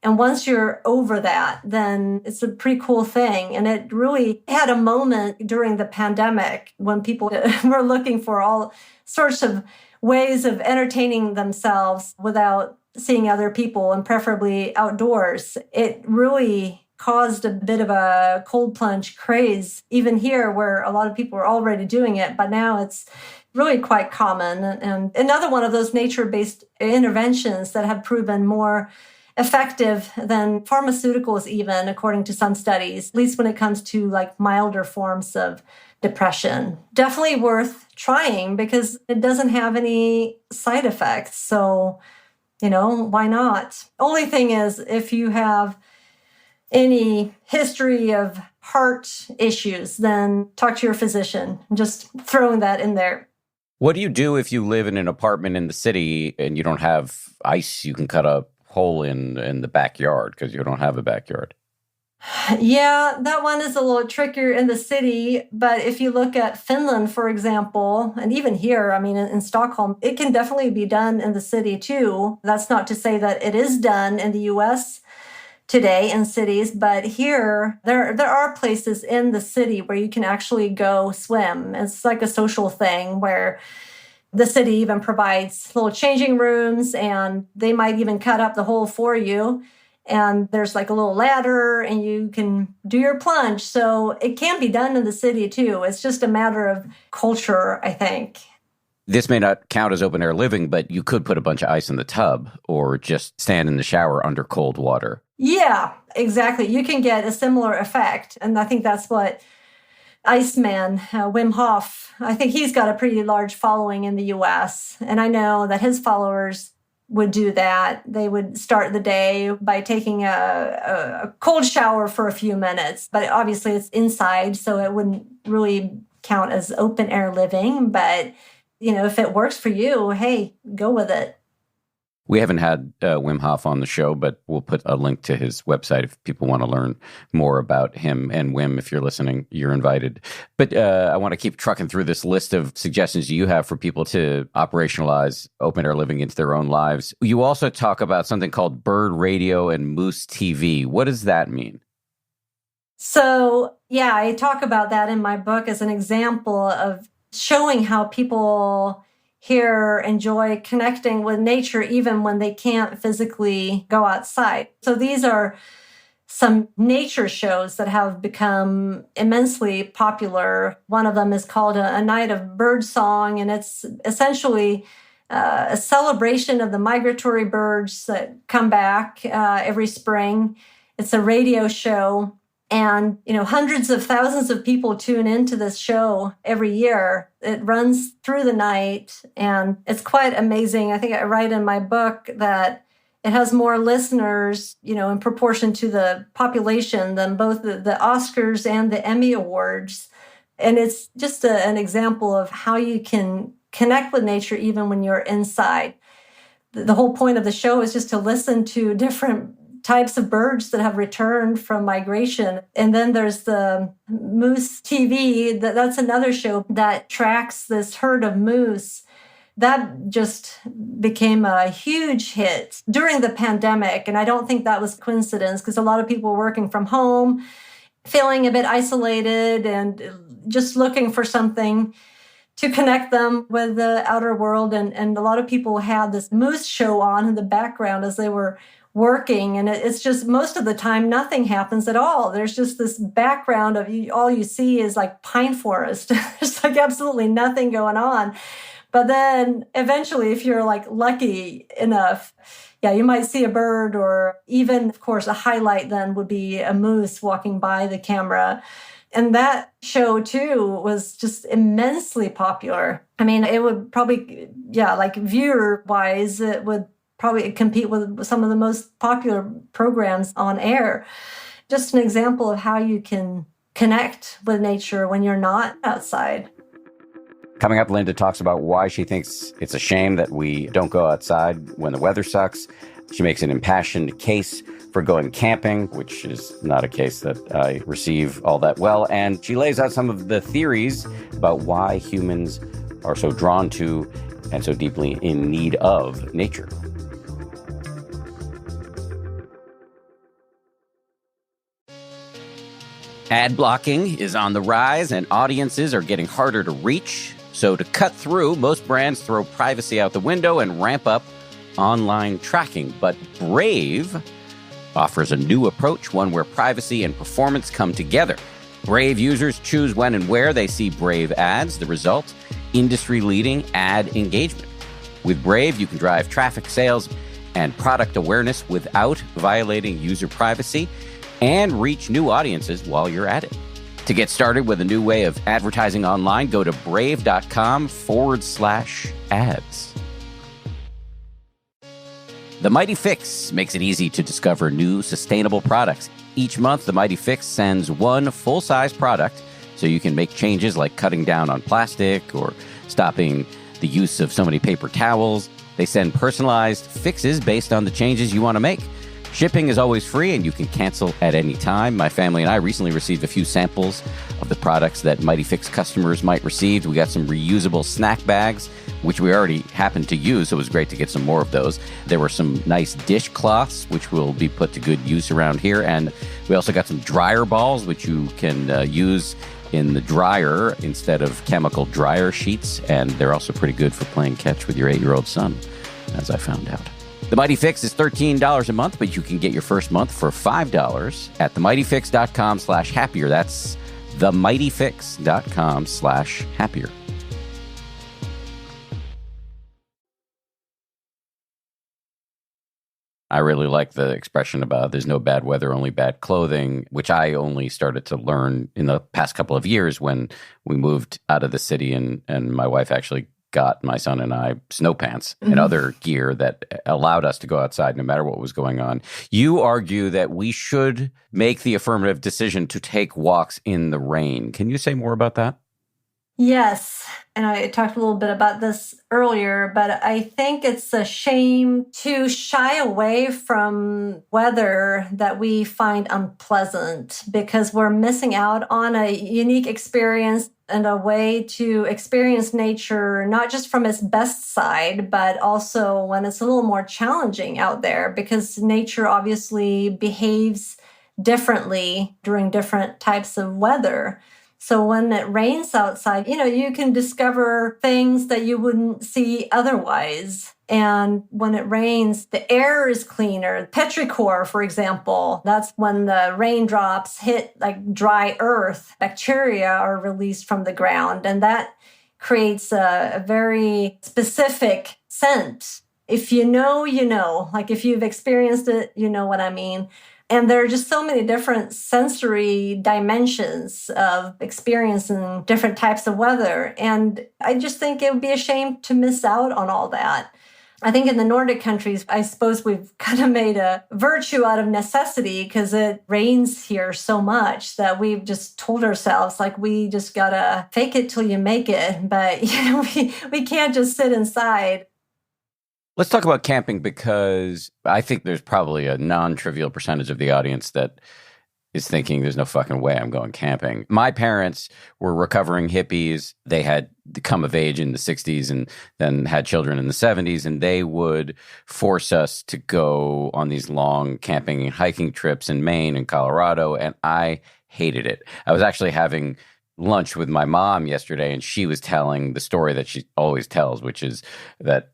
And once you're over that, then it's a pretty cool thing. And it really had a moment during the pandemic when people were looking for all sorts of ways of entertaining themselves without seeing other people, and preferably outdoors. It really caused a bit of a cold plunge craze, even here where a lot of people are already doing it, but now it's really quite common. And another one of those nature-based interventions that have proven more effective than pharmaceuticals, even according to some studies, at least when it comes to like milder forms of depression. Definitely worth trying because it doesn't have any side effects. So why not? Only thing is, if you have any history of heart issues, then talk to your physician. Just throwing that in there. What do you do if you live in an apartment in the city and you don't have ice you can cut a hole in the backyard because you don't have a backyard? Yeah, that one is a little trickier in the city. But if you look at Finland, for example, and even here, in Stockholm, it can definitely be done in the city too. That's not to say that it is done in the US today in cities, but here there are places in the city where you can actually go swim. It's like a social thing where the city even provides little changing rooms, and they might even cut up the hole for you. And there's like a little ladder and you can do your plunge. So it can be done in the city too. It's just a matter of culture, I think. This may not count as open air living, but you could put a bunch of ice in the tub or just stand in the shower under cold water. Yeah, exactly. You can get a similar effect. And I think that's what Iceman, Wim Hof, I think he's got a pretty large following in the US. And I know that his followers would do that. They would start the day by taking a cold shower for a few minutes, but obviously it's inside, so it wouldn't really count as open air living. But, if it works for you, hey, go with it. We haven't had Wim Hof on the show, but we'll put a link to his website if people want to learn more about him. And Wim, if you're listening, you're invited. But I want to keep trucking through this list of suggestions you have for people to operationalize open air living into their own lives. You also talk about something called bird radio and moose TV. What does that mean? So, yeah, I talk about that in my book as an example of showing how people here enjoy connecting with nature even when they can't physically go outside. So these are some nature shows that have become immensely popular. One of them is called A Night of Birdsong, and it's essentially a celebration of the migratory birds that come back every spring. It's a radio show. And, hundreds of thousands of people tune into this show every year. It runs through the night, and it's quite amazing. I think I write in my book that it has more listeners, in proportion to the population than both the Oscars and the Emmy Awards. And it's just an example of how you can connect with nature even when you're inside. The whole point of the show is just to listen to different types of birds that have returned from migration. And then there's the Moose TV. That's another show that tracks this herd of moose. That just became a huge hit during the pandemic. And I don't think that was coincidence, because a lot of people were working from home, feeling a bit isolated and just looking for something to connect them with the outer world. And a lot of people had this moose show on in the background as they were working, and it's just most of the time nothing happens at all. There's just this background of all you see is like pine forest. There's like absolutely nothing going on. But then eventually, if you're like lucky enough, you might see a bird, or even, of course, a highlight then would be a moose walking by the camera. And that show too was just immensely popular. I mean, it would probably, like viewer wise, it would probably compete with some of the most popular programs on air. Just an example of how you can connect with nature when you're not outside. Coming up, Linda talks about why she thinks it's a shame that we don't go outside when the weather sucks. She makes an impassioned case for going camping, which is not a case that I receive all that well. And she lays out some of the theories about why humans are so drawn to and so deeply in need of nature. Ad blocking is on the rise, and audiences are getting harder to reach. So to cut through, most brands throw privacy out the window and ramp up online tracking. But Brave offers a new approach, one where privacy and performance come together. Brave users choose when and where they see Brave ads. The result, industry-leading ad engagement. With Brave, you can drive traffic, sales, and product awareness without violating user privacy, and reach new audiences while you're at it. To get started with a new way of advertising online, go to brave.com/ads. The Mighty Fix makes it easy to discover new sustainable products. Each month, the Mighty Fix sends one full-size product so you can make changes like cutting down on plastic or stopping the use of so many paper towels. They send personalized fixes based on the changes you want to make. Shipping is always free, and you can cancel at any time. My family and I recently received a few samples of the products that Mighty Fix customers might receive. We got some reusable snack bags, which we already happened to use, so it was great to get some more of those. There were some nice dishcloths, which will be put to good use around here. And we also got some dryer balls, which you can use in the dryer instead of chemical dryer sheets. And they're also pretty good for playing catch with your 8-year-old son, as I found out. The Mighty Fix is $13 a month, but you can get your first month for $5 at themightyfix.com/happier. That's themightyfix.com/happier. I really like the expression about there's no bad weather, only bad clothing, which I only started to learn in the past couple of years when we moved out of the city and my wife actually got my son and I snow pants and other gear that allowed us to go outside no matter what was going on. You argue that we should make the affirmative decision to take walks in the rain. Can you say more about that? Yes. And I talked a little bit about this earlier, but I think it's a shame to shy away from weather that we find unpleasant because we're missing out on a unique experience and a way to experience nature, not just from its best side, but also when it's a little more challenging out there, because nature obviously behaves differently during different types of weather. So when it rains outside, you can discover things that you wouldn't see otherwise. And when it rains, the air is cleaner. Petrichor, for example, that's when the raindrops hit like dry earth. Bacteria are released from the ground, and that creates a very specific scent. If you know, you know. Like if you've experienced it, you know what I mean. And there are just so many different sensory dimensions of experiencing different types of weather. And I just think it would be a shame to miss out on all that. I think in the Nordic countries, I suppose we've kind of made a virtue out of necessity because it rains here so much that we've just told ourselves, like, we just got to fake it till you make it. But, we can't just sit inside. Let's talk about camping, because I think there's probably a non-trivial percentage of the audience that is thinking there's no fucking way I'm going camping. My parents were recovering hippies. They had come of age in the 60s and then had children in the 70s, and they would force us to go on these long camping and hiking trips in Maine and Colorado, and I hated it. I was actually having lunch with my mom yesterday, and she was telling the story that she always tells, which is that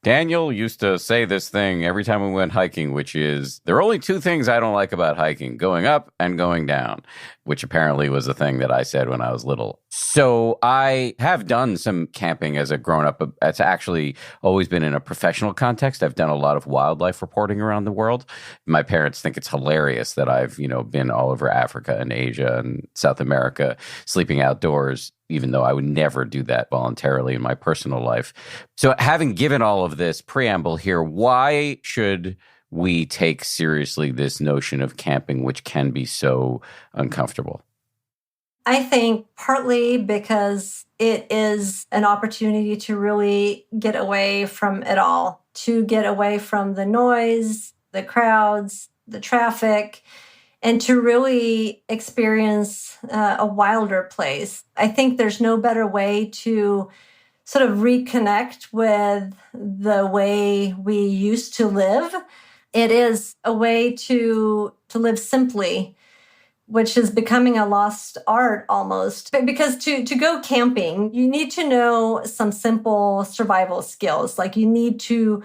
Daniel used to say this thing every time we went hiking, which is, there are only two things I don't like about hiking, going up and going down, which apparently was a thing that I said when I was little. So I have done some camping as a grown-up. It's actually always been in a professional context. I've done a lot of wildlife reporting around the world. My parents think it's hilarious that I've, been all over Africa and Asia and South America, sleeping outdoors, even though I would never do that voluntarily in my personal life. So having given all of this preamble here, why should we take seriously this notion of camping, which can be so uncomfortable? I think partly because it is an opportunity to really get away from it all, to get away from the noise, the crowds, the traffic, and to really experience a wilder place. I think there's no better way to sort of reconnect with the way we used to live. It is a way to live simply, which is becoming a lost art almost. Because to go camping, you need to know some simple survival skills. Like you need to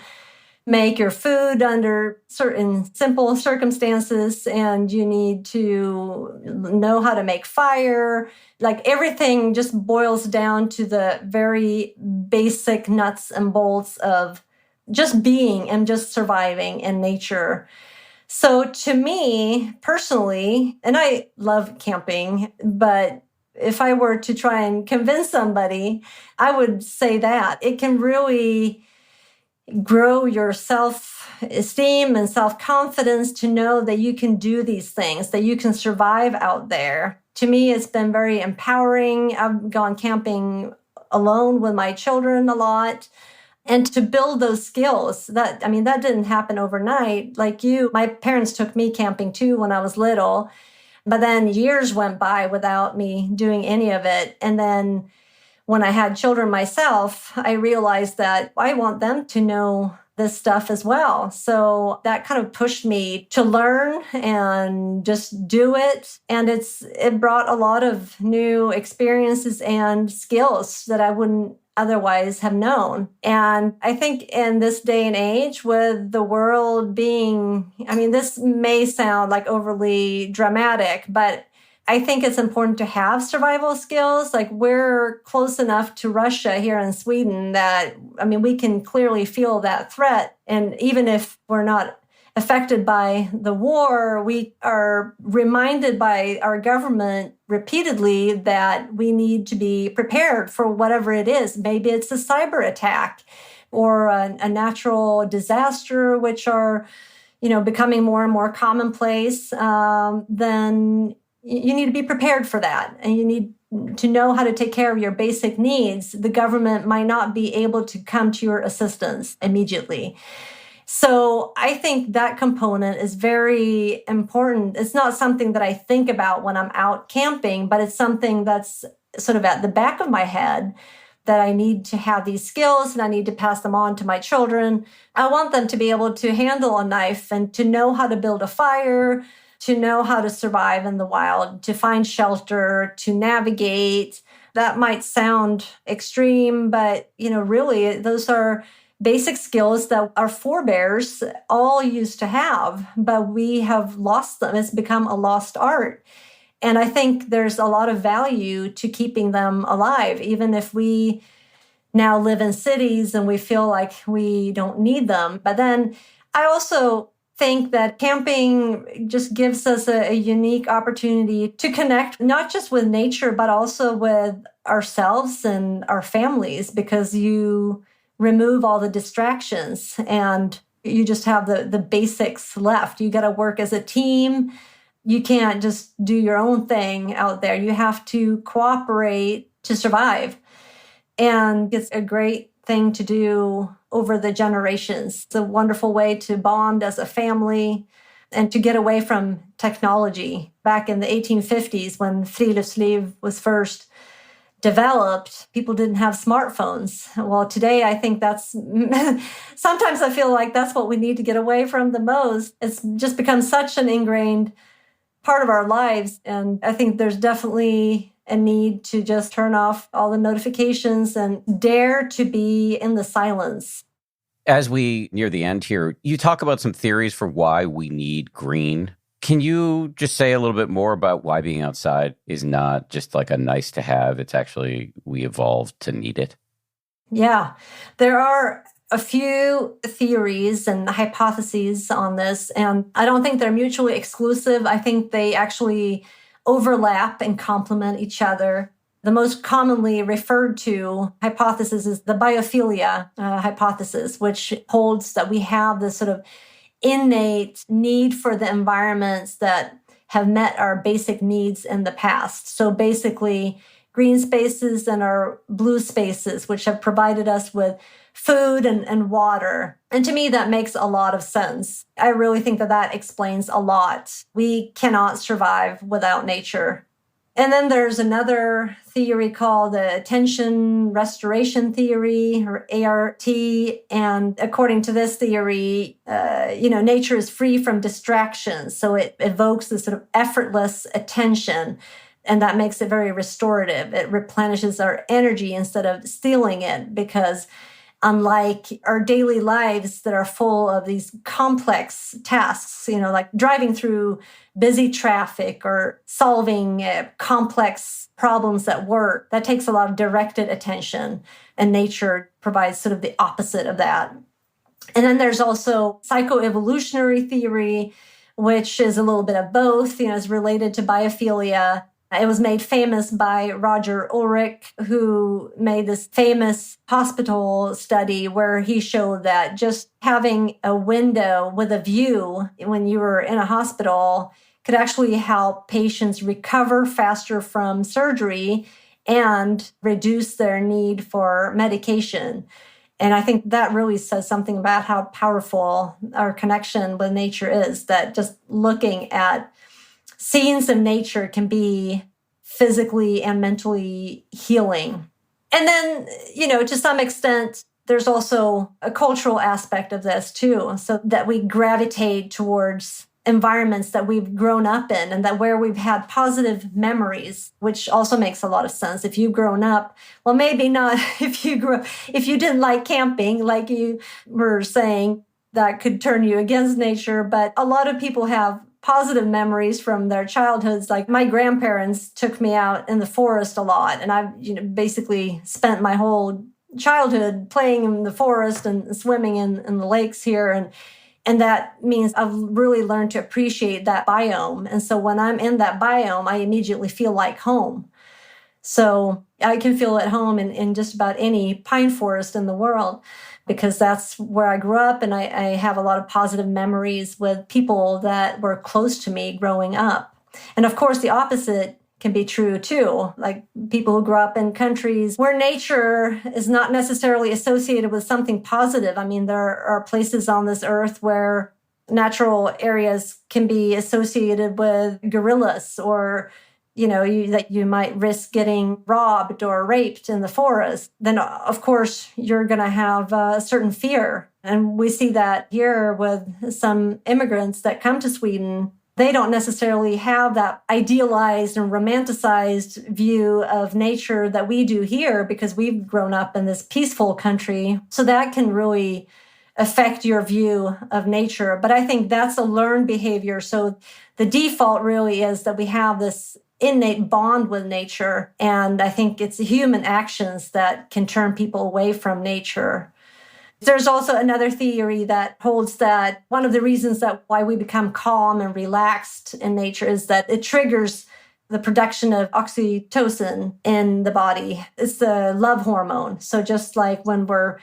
make your food under certain simple circumstances, and you need to know how to make fire. Like everything just boils down to the very basic nuts and bolts of just being and just surviving in nature. So to me personally, and I love camping, but if I were to try and convince somebody, I would say that it can really grow your self-esteem and self-confidence to know that you can do these things, that you can survive out there. To me, it's been very empowering. I've gone camping alone with my children a lot. And to build those skills, that didn't happen overnight. Like you, my parents took me camping too when I was little, but then years went by without me doing any of it. And then when I had children myself, I realized that I want them to know this stuff as well. So that kind of pushed me to learn and just do it. And it brought a lot of new experiences and skills that I wouldn't otherwise have known. And I think in this day and age, with the world being, this may sound like overly dramatic, but I think it's important to have survival skills. Like we're close enough to Russia here in Sweden that, we can clearly feel that threat. And even if we're not affected by the war, we are reminded by our government repeatedly that we need to be prepared for whatever it is. Maybe it's a cyber attack or a natural disaster, which are, becoming more and more commonplace. Then you need to be prepared for that. And you need to know how to take care of your basic needs. The government might not be able to come to your assistance immediately. So I think that component is very important. It's not something that I think about when I'm out camping, but it's something that's sort of at the back of my head, that I need to have these skills and I need to pass them on to my children. I want them to be able to handle a knife and to know how to build a fire, to know how to survive in the wild, to find shelter, to navigate. That might sound extreme, but really those are basic skills that our forebears all used to have, but we have lost them. It's become a lost art. And I think there's a lot of value to keeping them alive, even if we now live in cities and we feel like we don't need them. But then I also think that camping just gives us a unique opportunity to connect, not just with nature, but also with ourselves and our families, because you remove all the distractions and you just have the basics left. You got to work as a team. You can't just do your own thing out there. You have to cooperate to survive. And it's a great thing to do over the generations. It's a wonderful way to bond as a family and to get away from technology. Back in the 1850s, when frilutsliv was first developed, people didn't have smartphones. Well, today, I think that's, sometimes I feel like that's what we need to get away from the most. It's just become such an ingrained part of our lives. And I think there's definitely a need to just turn off all the notifications and dare to be in the silence. As we near the end here, you talk about some theories for why we need green. Can you just say a little bit more about why being outside is not just like a nice to have? It's actually, we evolved to need it. Yeah, there are a few theories and hypotheses on this, and I don't think they're mutually exclusive. I think they actually overlap and complement each other. The most commonly referred to hypothesis is the biophilia hypothesis, which holds that we have this sort of innate need for the environments that have met our basic needs in the past. So basically, green spaces and our blue spaces, which have provided us with food and water. And to me, that makes a lot of sense. I really think that explains a lot. We cannot survive without nature. And then there's another theory called the attention restoration theory, or ART. And according to this theory, nature is free from distractions. So it evokes this sort of effortless attention. And that makes it very restorative. It replenishes our energy instead of stealing it, because unlike our daily lives that are full of these complex tasks, like driving through busy traffic or solving complex problems at work, that takes a lot of directed attention. And nature provides sort of the opposite of that. And then there's also psychoevolutionary theory, which is a little bit of both, is related to biophilia. It was made famous by Roger Ulrich, who made this famous hospital study where he showed that just having a window with a view when you were in a hospital could actually help patients recover faster from surgery and reduce their need for medication. And I think that really says something about how powerful our connection with nature is, that just looking at scenes of nature can be physically and mentally healing. And then, to some extent, there's also a cultural aspect of this too, so that we gravitate towards environments that we've grown up in and that where we've had positive memories, which also makes a lot of sense. If you've grown up, well, maybe not if you didn't like camping, like you were saying, that could turn you against nature. But a lot of people have positive memories from their childhoods. Like my grandparents took me out in the forest a lot, and I've basically spent my whole childhood playing in the forest and swimming in the lakes here. And And that means I've really learned to appreciate that biome. And so when I'm in that biome, I immediately feel like home. So I can feel at home in just about any pine forest in the world, because that's where I grew up. And I have a lot of positive memories with people that were close to me growing up. And of course, the opposite can be true too. Like people who grew up in countries where nature is not necessarily associated with something positive. I mean, there are places on this earth where natural areas can be associated with gorillas, or that you might risk getting robbed or raped in the forest. Then of course you're going to have a certain fear. And we see that here with some immigrants that come to Sweden. They don't necessarily have that idealized and romanticized view of nature that we do here, because we've grown up in this peaceful country. So that can really affect your view of nature. But I think that's a learned behavior. So the default really is that we have this innate bond with nature. And I think it's human actions that can turn people away from nature. There's also another theory that holds that one of the reasons that why we become calm and relaxed in nature is that it triggers the production of oxytocin in the body. It's the love hormone. So just like when we're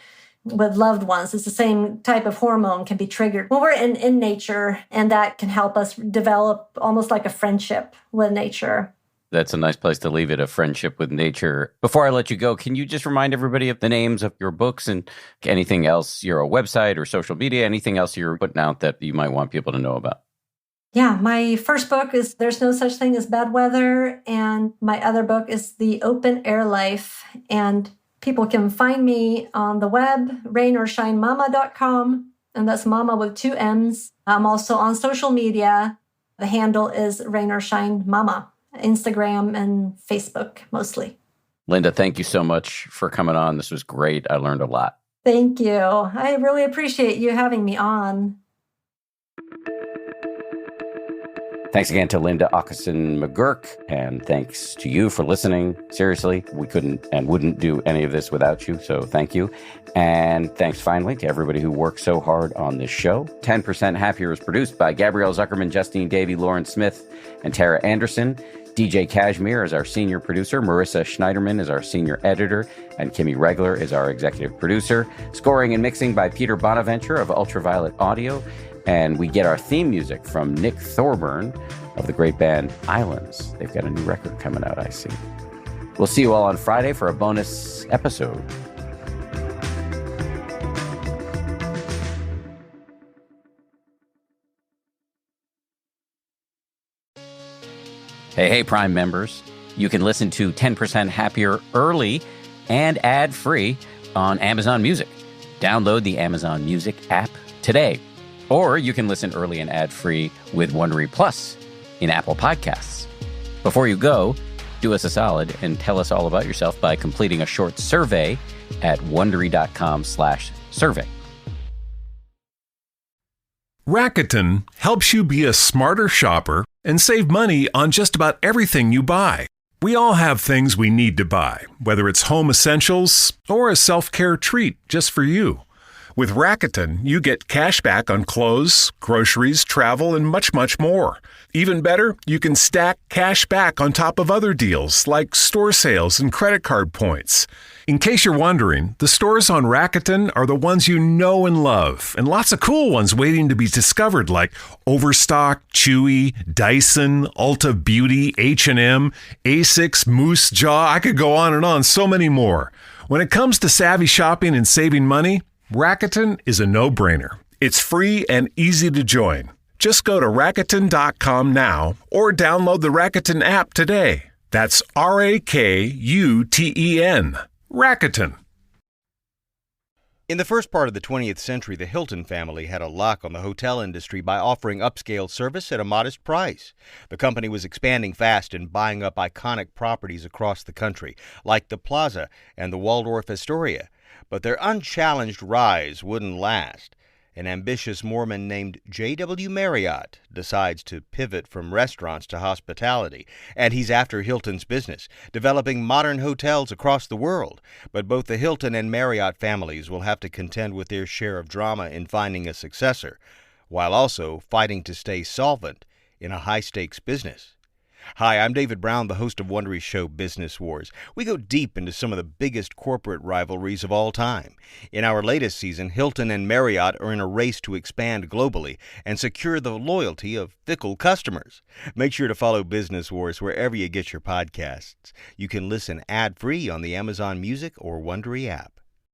with loved ones, it's the same type of hormone can be triggered when we're in nature, and that can help us develop almost like a friendship with nature. That's a nice place to leave it, a friendship with nature. Before I let you go, can you just remind everybody of the names of your books and anything else, your website or social media, anything else you're putting out that you might want people to know about? Yeah, my first book is There's No Such Thing as Bad Weather, and my other book is The Open Air Life. And people can find me on the web, rainorShineMama.com, and that's mama with 2 M's. I'm also on social media. The handle is rainorShineMama. Instagram and Facebook mostly. Linda, thank you so much for coming on. This was great. I learned a lot. Thank you. I really appreciate you having me on. Thanks again to Linda Åkeson McGurk, and thanks to you for listening. Seriously, we couldn't and wouldn't do any of this without you, so thank you. And thanks finally to everybody who worked so hard on this show. 10% Happier is produced by Gabrielle Zuckerman, Justine Davey, Lauren Smith, and Tara Anderson. DJ Kashmir is our senior producer. Marissa Schneiderman is our senior editor. And Kimmy Regler is our executive producer. Scoring and mixing by Peter Bonaventure of Ultraviolet Audio. And we get our theme music from Nick Thorburn of the great band Islands. They've got a new record coming out, I see. We'll see you all on Friday for a bonus episode. Hey, Prime members. You can listen to 10% Happier early and ad-free on Amazon Music. Download the Amazon Music app today. Or you can listen early and ad-free with Wondery Plus in Apple Podcasts. Before you go, do us a solid and tell us all about yourself by completing a short survey at Wondery.com/survey. Rakuten helps you be a smarter shopper and save money on just about everything you buy. We all have things we need to buy, whether it's home essentials or a self-care treat just for you. With Rakuten, you get cash back on clothes, groceries, travel, and much, much more. Even better, you can stack cash back on top of other deals like store sales and credit card points. In case you're wondering, the stores on Rakuten are the ones you know and love, and lots of cool ones waiting to be discovered like Overstock, Chewy, Dyson, Ulta Beauty, H&M, Asics, Moose Jaw. I could go on and on, so many more. When it comes to savvy shopping and saving money, Rakuten is a no-brainer. It's free and easy to join. Just go to Rakuten.com now or download the Rakuten app today. That's Rakuten. Rakuten. In the first part of the 20th century, the Hilton family had a lock on the hotel industry by offering upscale service at a modest price. The company was expanding fast and buying up iconic properties across the country, like the Plaza and the Waldorf Astoria. But their unchallenged rise wouldn't last. An ambitious Mormon named J.W. Marriott decides to pivot from restaurants to hospitality, and he's after Hilton's business, developing modern hotels across the world. But both the Hilton and Marriott families will have to contend with their share of drama in finding a successor. while also fighting to stay solvent in a high-stakes business. Hi, I'm David Brown, the host of Wondery's show Business Wars. We go deep into some of the biggest corporate rivalries of all time. In our latest season, Hilton and Marriott are in a race to expand globally and secure the loyalty of fickle customers. Make sure to follow Business Wars wherever you get your podcasts. You can listen ad-free on the Amazon Music or Wondery app.